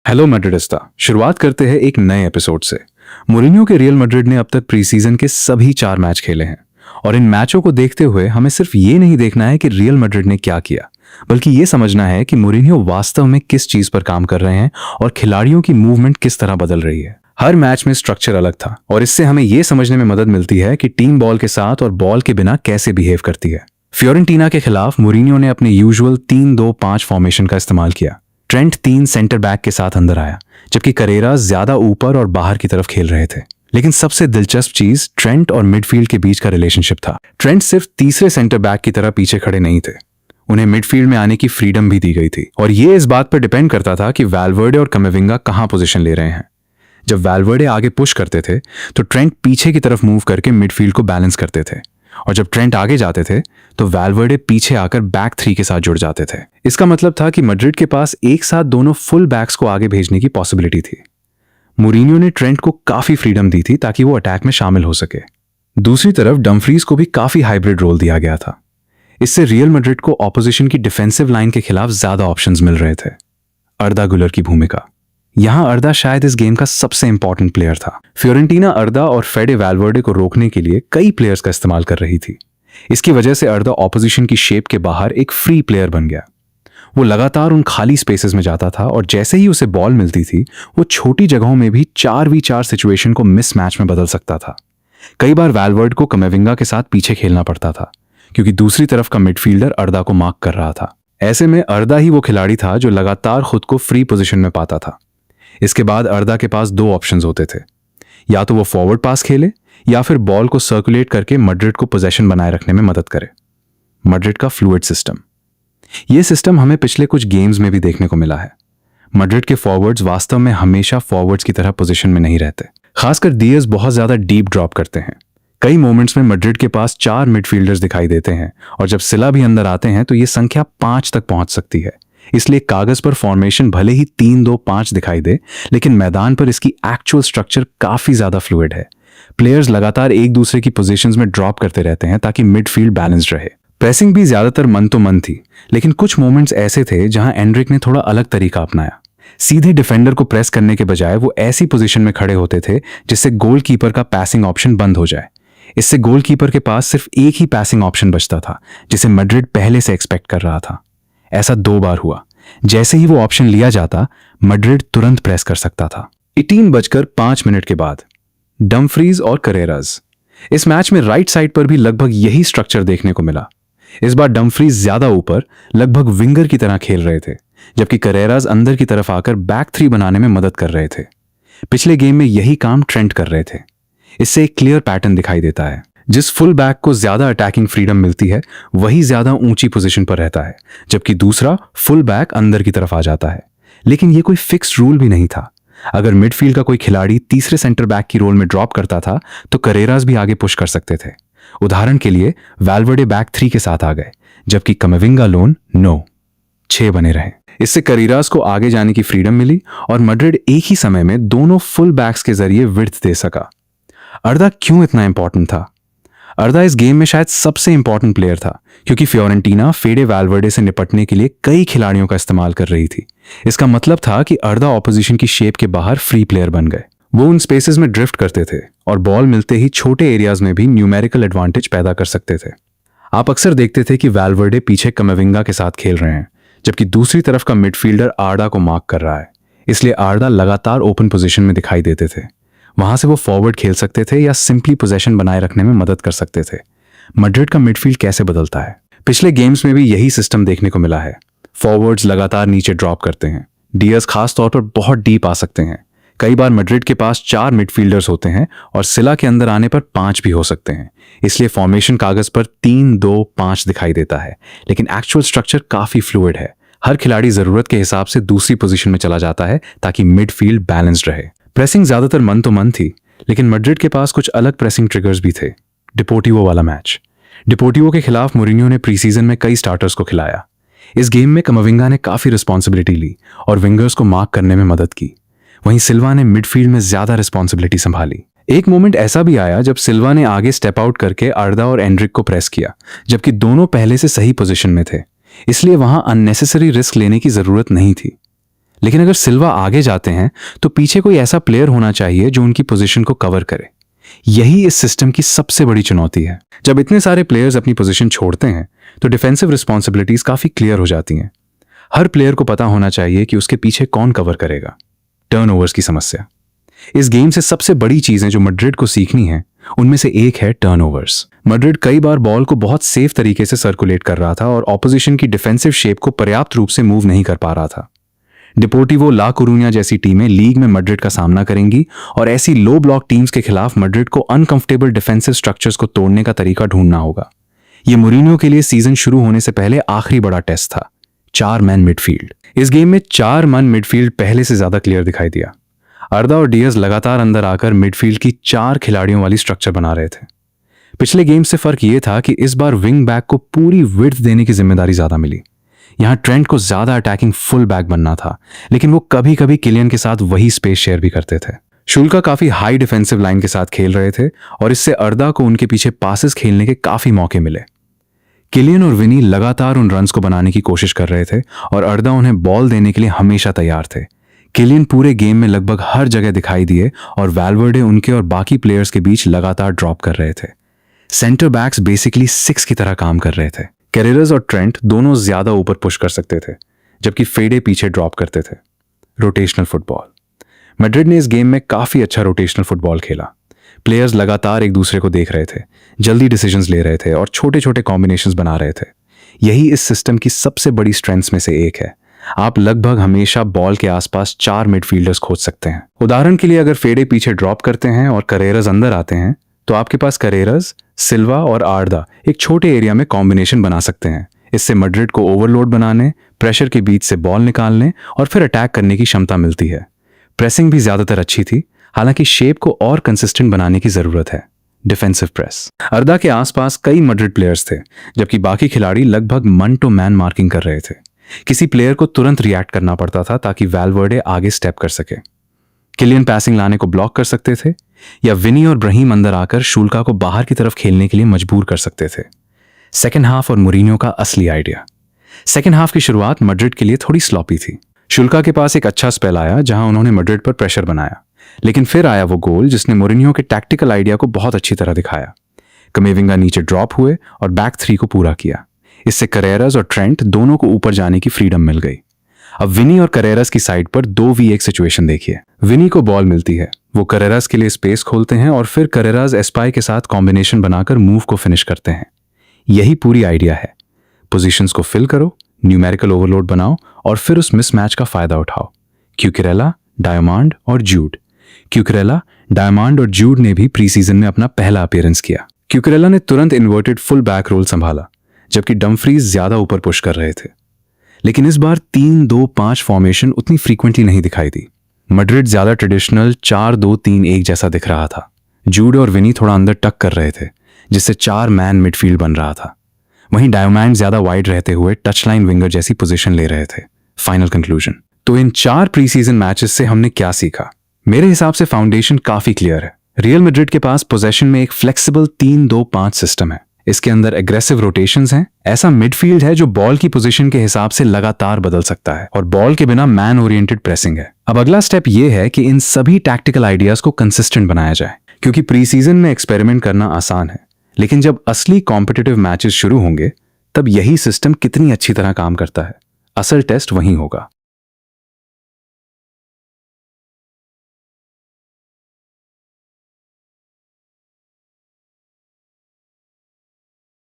Hello मैड्रिडिस्टा। शुरुआत करते हैं एक नए एपिसोड से। मूरिन्हो के रियल मैड्रिड ने अब तक प्री सीजन के सभी 4 मैच खेले हैं और इन मैचों को देखते हुए हमें सिर्फ ये नहीं देखना है कि रियल मैड्रिड ने क्या किया, बल्कि ये समझना है कि मूरिन्हो वास्तव में किस चीज पर काम कर रहे हैं और खिलाड़ियों की मूवमेंट किस तरह बदल रही है। हर मैच में स्ट्रक्चर अलग था और इससे हमें यह समझने में मदद मिलती है कि टीम बॉल के साथ और बॉल के बिना कैसे बिहेव करती है। फियोरेंटीना के खिलाफ मूरिन्हो ने अपने यूजुअल 3-2-5 फॉर्मेशन का इस्तेमाल किया। ट्रेंट 3 सेंटर बैक के साथ अंदर आया, जबकि करेरास ज्यादा ऊपर और बाहर की तरफ खेल रहे थे। लेकिन सबसे दिलचस्प चीज ट्रेंट और मिडफील्ड के बीच का रिलेशनशिप था। ट्रेंट सिर्फ तीसरे सेंटर बैक की तरह पीछे खड़े नहीं थे, उन्हें मिडफील्ड में आने की फ्रीडम भी दी गई थी और ये इस बात पर डिपेंड करता था कि वैल्वर्डे और कमेविंगा कहां पोजीशन ले रहे हैं। जब वैल्वर्डे आगे पुश करते थे तो ट्रेंट पीछे की तरफ मूव करके मिडफील्ड को बैलेंस करते थे, और जब ट्रेंट आगे जाते थे तो वैल्वर्डे पीछे आकर बैक 3 के साथ जुड़ जाते थे। इसका मतलब था कि मैड्रिड के पास एक साथ दोनों फुल बैक्स को आगे भेजने की पॉसिबिलिटी थी। मूरिन्हो ने ट्रेंट को काफी फ्रीडम दी थी ताकि वो अटैक में शामिल हो सके। दूसरी तरफ डम्फ्रीज को भी काफी हाइब्रिड रोल दिया गया था। इससे रियल मैड्रिड को ऑपोजिशन की डिफेंसिव लाइन के खिलाफ ज्यादा ऑप्शंस मिल रहे थे। अर्दा गुलर की भूमिका, यहां अर्दा शायद इस गेम का सबसे इंपॉर्टेंट प्लेयर था। फियोरेंटीना अर्दा और फेडे वैल्वर्डे को रोकने के लिए कई प्लेयर्स का इस्तेमाल कर रही थी। इसकी वजह से अर्दा ऑपोजिशन की शेप के बाहर एक फ्री प्लेयर बन गया। वो लगातार उन खाली स्पेसेस में जाता था और जैसे ही उसे बॉल मिलती थी वो छोटी जगहों में भी 4v4 सिचुएशन को मिस मैच में बदल सकता था। कई बार वैल्वर्ड को कमेविंगा के साथ पीछे खेलना पड़ता था क्योंकि दूसरी तरफ का मिडफील्डर अर्दा को मार्क कर रहा था। ऐसे में अर्दा ही वो खिलाड़ी था जो लगातार खुद को फ्री पोजीशन में पाता था। इसके बाद अर्दा के पास 2 ऑप्शंस होते थे, या तो वो फॉरवर्ड पास खेले या फिर बॉल को सर्कुलेट करके मैड्रिड को पोजीशन बनाए रखने में मदद करे। मैड्रिड का फ्लूइड सिस्टम, यह सिस्टम हमें पिछले कुछ गेम्स में भी देखने को मिला है। मैड्रिड के फॉरवर्ड्स वास्तव में हमेशा फॉरवर्ड्स की तरह पोजीशन में नहीं रहते। खासकर दियाज बहुत ज्यादा डीप ड्रॉप करते हैं। कई मोमेंट्स में मैड्रिड के पास 4 मिडफील्डर्स दिखाई देते हैं और जब सिला भी अंदर आते हैं तो यह संख्या 5 तक पहुंच सकती है। इसलिए कागज पर फॉर्मेशन भले ही 3-2-5 दिखाई दे, लेकिन मैदान पर इसकी एक्चुअल स्ट्रक्चर काफी ज्यादा फ्लूइड है। प्लेयर्स लगातार एक दूसरे की पोजीशंस में ड्रॉप करते रहते हैं ताकि मिडफील्ड बैलेंस्ड रहे। प्रेसिंग भी ज्यादातर मन तो मन थी, लेकिन कुछ मोमेंट्स ऐसे थे जहां एंड्रिक ने थोड़ा अलग तरीका अपनाया। सीधे डिफेंडर को प्रेस करने के बजाय वो ऐसी पोजीशन में खड़े होते थे जिससे गोलकीपर का पैसिंग ऑप्शन बंद हो जाए। इससे गोलकीपर के पास सिर्फ एक ही पैसिंग ऑप्शन बचता था, जिसे मैड्रिड पहले से एक्सपेक्ट कर रहा था। ऐसा 2 बार हुआ। जैसे ही वो ऑप्शन लिया जाता, मैड्रिड तुरंत प्रेस कर सकता था। 18:05 के बाद डम्फ्रीज और करेरास। इस मैच में राइट साइड पर भी लगभग यही स्ट्रक्चर देखने को मिला। इस बार डम्फ्रीज ज्यादा ऊपर लगभग विंगर की तरह खेल रहे थे, जबकि करेरास अंदर की तरफ आकर बैक 3 बनाने में मदद कर रहे थे। पिछले गेम में यही काम ट्रेंट कर रहे थे। इससे एक क्लियर पैटर्न दिखाई देता है। जिस फुल बैक को ज्यादा अटैकिंग फ्रीडम मिलती है वही ज्यादा ऊंची पोजीशन पर रहता है, जबकि दूसरा फुल बैक अंदर की तरफ आ जाता है। लेकिन यह कोई फिक्स्ड रूल भी नहीं था। अगर मिडफील्ड का कोई खिलाड़ी तीसरे सेंटर बैक की रोल में ड्रॉप करता था तो करेरास भी आगे पुश कर सकते थे। उदाहरण के लिए वैल्वर्डे बैक 3 के साथ आ गए, जबकि कमेविंगा लोन 6 बने रहे। इससे करेरास को आगे जाने की फ्रीडम मिली और मैड्रिड एक ही समय में दोनों फुल बैक्स के जरिए विड्थ दे सका। अर्दा क्यों इतना इंपॉर्टेंट था? अर्दा इस गेम में शायद सबसे इंपॉर्टेंट प्लेयर था क्योंकि फियोरेंटीना फेडे वैल्वर्डे से निपटने के लिए कई खिलाड़ियों का इस्तेमाल कर रही थी। इसका मतलब था कि अर्दा ऑपोजिशन की शेप के बाहर फ्री प्लेयर बन गए। वो उन स्पेसेस में ड्रिफ्ट करते थे और बॉल मिलते ही छोटे एरियाज में भी न्यूमेरिकल एडवांटेज पैदा कर सकते थे। आप अक्सर देखते थे कि वैल्वर्डे पीछे कमेविंगा के साथ खेल रहे हैं, जबकि दूसरी तरफ का मिडफील्डर आर्डा को मार्क कर रहा है। इसलिए आर्डा लगातार ओपन पोजीशन में दिखाई देते थे। वहां से वो फॉरवर्ड खेल सकते थे या सिंपली पोजीशन बनाए रखने में मदद कर सकते थे। मैड्रिड का मिडफील्ड कैसे बदलता है? पिछले गेम्स में भी यही सिस्टम देखने को मिला है। फॉरवर्ड्स लगातार नीचे ड्रॉप करते हैं। डियाज खास तौर पर बहुत डीप आ सकते हैं। कई बार मैड्रिड के पास 4 मिडफील्डर्स होते हैं और सिला के अंदर आने पर 5 भी हो सकते हैं। इसलिए फॉर्मेशन कागज पर 3-2-5 दिखाई देता है, लेकिन एक्चुअल स्ट्रक्चर काफी फ्लूइड है। हर खिलाड़ी जरूरत के हिसाब से दूसरी पोजीशन में चला जाता है ताकि मिडफील्ड बैलेंस्ड रहे। प्रेसिंग ज्यादातर मन तो मन थी, लेकिन मैड्रिड के पास कुछ अलग प्रेसिंग ट्रिगर्स भी थे। डिपोर्टिवो वाला मैच। डिपोर्टिवो के खिलाफ मूरिन्हो ने प्रीसीजन में कई स्टार्टर्स को खिलाया। इस गेम में कमेविंगा ने काफी रिस्पॉन्सिबिलिटी ली और विंगर्स को मार्क करने में मदद की। वहीं सिल्वा ने मिडफील्ड में ज्यादा रिस्पॉन्सिबिलिटी संभाली। एक मोमेंट ऐसा भी आया जब सिल्वा ने आगे स्टेप आउट करके अर्दा और एंड्रिक को प्रेस किया, जबकि दोनों पहले से सही पोजीशन में थे। इसलिए वहां अननेसेसरी रिस्क लेने की जरूरत नहीं थी। लेकिन अगर सिल्वा आगे जाते हैं तो पीछे कोई ऐसा प्लेयर होना चाहिए जो उनकी पोजीशन को कवर करे। यही इस सिस्टम की सबसे बड़ी चुनौती है। जब इतने सारे प्लेयर्स अपनी पोजीशन छोड़ते हैं तो डिफेंसिव रिस्पॉन्सिबिलिटीज काफी क्लियर हो जाती हैं। हर प्लेयर को पता होना चाहिए कि उसके पीछे कौन कवर करेगा। टर्नओवर्स की समस्या इस गेम से सबसे बड़ी चीजें जो मैड्रिड को सीखनी है उनमें से एक है टर्नओवर्स। मैड्रिड कई बार बॉल को बहुत सेफ तरीके से सर्कुलेट कर रहा था और ऑपोजिशन की डिफेंसिव शेप को पर्याप्त रूप से मूव नहीं कर पा रहा था। डिपोर्टिवो ला कोरूनिया जैसी टीमें लीग में मैड्रिड का सामना करेंगी और ऐसी लो ब्लॉक टीम्स के खिलाफ मैड्रिड को अनकंफर्टेबल डिफेंसिव स्ट्रक्चर्स को तोड़ने का तरीका ढूंढना होगा। यह मोरिनियो के लिए सीजन शुरू होने से पहले आखिरी बड़ा टेस्ट था। 4 मैन मिडफील्ड। इस गेम में 4 मैन मिडफील्ड पहले से ज्यादा क्लियर दिखाई दिया। अर्दा और डियाज लगातार अंदर आकर मिडफील्ड की 4 खिलाड़ियों वाली स्ट्रक्चर बना रहे थे। पिछले गेम से फर्क यह था कि इस बार विंग बैक को पूरी विड्थ देने की जिम्मेदारी ज्यादा मिली। यहां ट्रेंट को ज्यादा अटैकिंग फुल बैक बनना था, लेकिन वो कभी कभी किलियन के साथ वही स्पेस शेयर भी करते थे। शुल्का काफी हाई डिफेंसिव लाइन के साथ खेल रहे थे और इससे अर्दा को उनके पीछे पासेस खेलने के काफी मौके मिले। किलियन और विनी लगातार उन रन्स को बनाने की कोशिश कर रहे थे और अर्दा उन्हें बॉल देने के लिए हमेशा तैयार थे। किलियन पूरे गेम में लगभग हर जगह दिखाई दिए और वैल्वर्डे उनके और बाकी प्लेयर्स के बीच लगातार ड्रॉप कर रहे थे। सेंटर बैक्स बेसिकली 6 की तरह काम कर रहे थे। कैरेरास और ट्रेंट दोनों ज्यादा ऊपर पुश कर सकते थे, जबकि फेडे पीछे ड्रॉप करते थे। Rotational football. मैड्रिड ने इस गेम में काफी अच्छा रोटेशनल फुटबॉल खेला। प्लेयर्स लगातार एक दूसरे को देख रहे थे, जल्दी डिसीजंस ले रहे थे और छोटे छोटे कॉम्बिनेशंस बना रहे थे। यही इस सिस्टम की सबसे बड़ी स्ट्रेंथ्स में से एक है। आप लगभग हमेशा बॉल के आसपास 4 मिडफील्डर्स खोज सकते हैं। उदाहरण के लिए अगर फेडे पीछे ड्रॉप करते हैं और करेरास अंदर आते हैं तो आपके पास करेरास, सिल्वा और आर्दा एक छोटे एरिया में कॉम्बिनेशन बना सकते हैं। इससे मैड्रिड को ओवरलोड बनाने, प्रेशर के बीच से बॉल निकालने और फिर अटैक करने की क्षमता मिलती है। प्रेसिंग भी ज्यादातर अच्छी थी, हालांकि शेप को और कंसिस्टेंट बनाने की जरूरत है। Defensive press. अर्दा के आसपास कई मैड्रिड प्लेयर्स थे, जबकि बाकी खिलाड़ी लगभग मन टू मैन मार्किंग कर रहे थे। किसी प्लेयर को तुरंत रिएक्ट करना पड़ता था ताकि वैल्वर्डे आगे स्टेप कर सके। किलियन पैसिंग लाने को ब्लॉक कर सकते थे या विनी और ब्रहीम अंदर आकर शुल्का को बाहर की तरफ खेलने के लिए मजबूर कर सकते थे। सेकेंड हाफ और मोरिनियो का असली आइडिया। सेकेंड हाफ की शुरुआत मैड्रिड के लिए थोड़ी स्लॉपी थी। शुल्का के पास एक अच्छा स्पेल आया जहां उन्होंने मैड्रिड पर प्रेशर बनाया, लेकिन फिर आया वो गोल जिसने मोरिनियो के टैक्टिकल आइडिया को बहुत अच्छी तरह दिखाया। कमेविंगा नीचे ड्रॉप हुए और बैक 3 को पूरा किया। इससे करेरास और ट्रेंट दोनों को ऊपर जाने की फ्रीडम मिल गई। अब विनी और करेरास की साइड पर 2v1 सिचुएशन देखिए। विनी को बॉल मिलती है, वो करेरास के लिए स्पेस खोलते हैं और फिर करेरास एस्पाई के साथ कॉम्बिनेशन बनाकर मूव को फिनिश करते हैं। यही पूरी आइडिया है। पोजीशंस को फिल करो, न्यूमेरिकल ओवरलोड बनाओ और फिर उस मिसमैच का फायदा उठाओ। क्यूकरेला, डायमंड और जूड। क्यूकरेला, डायमंड और जूड ने भी प्री सीजन में अपना पहला अपीयरेंस किया। क्यूकरेला ने तुरंत इन्वर्टेड फुल बैक रोल संभाला, जबकि डमफ्रीज ज्यादा ऊपर पुश कर रहे थे। लेकिन इस बार 3-2-5 फॉर्मेशन उतनी फ्रीक्वेंटली नहीं दिखाई दी। मैड्रिड ज्यादा ट्रेडिशनल 4-2-3-1 जैसा दिख रहा था। जूड और विनी थोड़ा अंदर टक कर रहे थे, जिससे 4 मैन मिडफील्ड बन रहा था। वहीं डायमंड ज्यादा वाइड रहते हुए टच लाइन विंगर जैसी पोजीशन ले रहे थे। Final conclusion. तो इन 4 प्री सीजन मैचेस से हमने क्या सीखा? मेरे हिसाब से फाउंडेशन काफी क्लियर है। रियल मैड्रिड के पास पोजेशन में एक फ्लेक्सिबल 3-2-5 सिस्टम है। इसके अंदर एग्रेसिव रोटेशंस हैं। ऐसा मिडफील्ड है जो बॉल की पोजीशन के हिसाब से लगातार बदल सकता है और बॉल के बिना मैन ओरिएंटेड प्रेसिंग है। अब अगला स्टेप यह है कि इन सभी टैक्टिकल आइडियाज को कंसिस्टेंट बनाया जाए, क्योंकि प्री सीजन में एक्सपेरिमेंट करना आसान है, लेकिन जब असली कॉम्पिटिटिव मैचेस शुरू होंगे तब यही सिस्टम कितनी अच्छी तरह काम करता है, असल टेस्ट वहीं होगा।